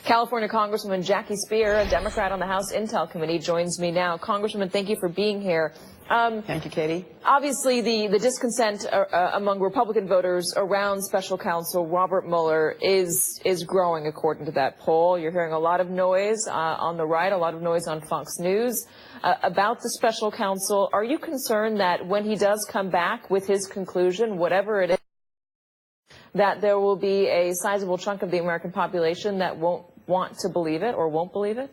California Congresswoman Jackie Speier, a Democrat on the House Intel Committee, joins me now. Congresswoman, thank you for being here. Thank you, Katie. Obviously, the discontent among Republican voters around Special Counsel Robert Mueller is growing, according to that poll. You're hearing a lot of noise on the right, a lot of noise on Fox News about the Special Counsel. Are you concerned that when he does come back with his conclusion, whatever it is, that there will be a sizable chunk of the American population that won't want to believe it or won't believe it?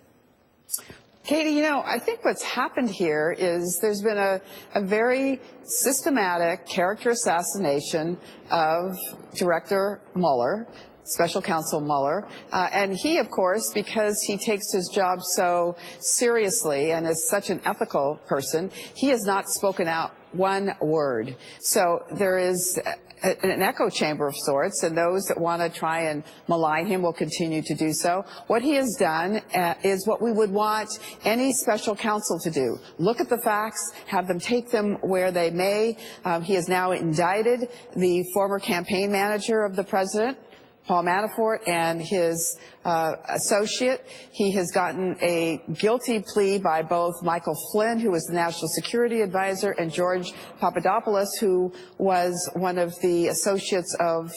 Katie, you know, I think what's happened here is there's been a very systematic character assassination of Director Mueller, Special Counsel Mueller, and he, of course, because he takes his job so seriously and is such an ethical person, he has not spoken out one word. So there is an echo chamber of sorts, and those that want to try and malign him will continue to do so. What he has done is what we would want any special counsel to do. Look at the facts, have them take them where they may. He has now indicted the former campaign manager of the president, Paul Manafort, and his associate. He has gotten a guilty plea by both Michael Flynn, who was the National Security Advisor, and George Papadopoulos, who was one of the associates of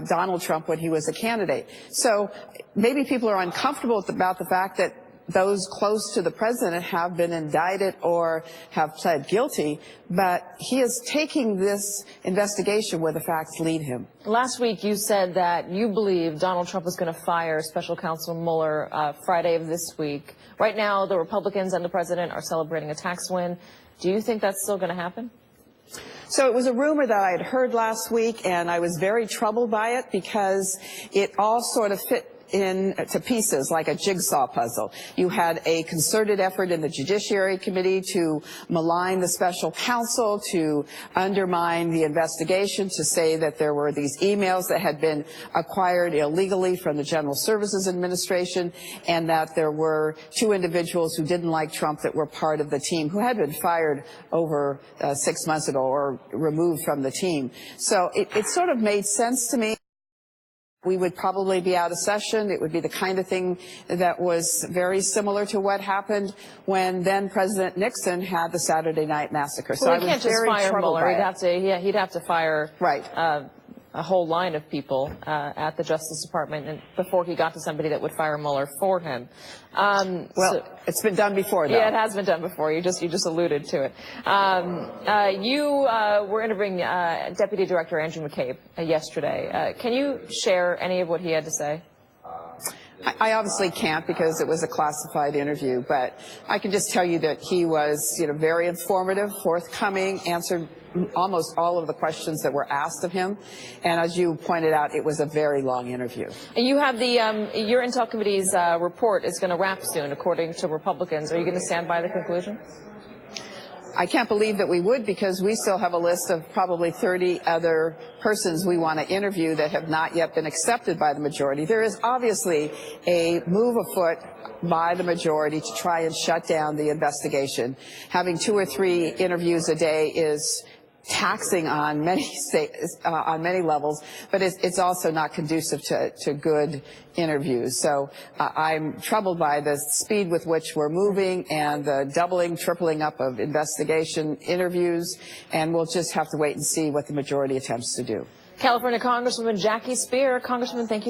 Donald Trump when he was a candidate. So maybe people are uncomfortable about the fact that those close to the president have been indicted or have pled guilty, but he is taking this investigation where the facts lead him. Last week you said that you believe Donald Trump was going to fire Special Counsel Mueller Friday of this week. Right now, the Republicans and the president are celebrating a tax win. Do you think that's still going to happen? So it was a rumor that I had heard last week, and I was very troubled by it because it all sort of fit into pieces like a jigsaw puzzle. You had a concerted effort in the Judiciary Committee to malign the special counsel, to undermine the investigation, to say that there were these emails that had been acquired illegally from the General Services Administration, and that there were two individuals who didn't like Trump that were part of the team, who had been fired over 6 months ago or removed from the team. So it sort of made sense to me. We would probably be out of session. It would be the kind of thing that was very similar to what happened when then President Nixon had the Saturday Night Massacre. So well, he can't just fire Mueller. He'd have to fire a whole line of people at the Justice Department and before he got to somebody that would fire Mueller for him. It's been done before, though. Yeah, it has been done before. You just alluded to it. You were interviewing Deputy Director Andrew McCabe yesterday. Can you share any of what he had to say? I obviously can't because it was a classified interview, but I can just tell you that he was, very informative, forthcoming, answered almost all of the questions that were asked of him, and as you pointed out, it was a very long interview. You have your Intel Committee's report is going to wrap soon, according to Republicans. Are you going to stand by the conclusion? I can't believe that we would, because we still have a list of probably 30 other persons we want to interview that have not yet been accepted by the majority. There is obviously a move afoot by the majority to try and shut down the investigation. Having 2 or 3 interviews a day is taxing on many on many levels, but it's also not conducive to good interviews. So I'm troubled by the speed with which we're moving and the doubling, tripling up of investigation interviews, and we'll just have to wait and see what the majority attempts to do. California Congresswoman Jackie Speier. Congresswoman, thank you so much.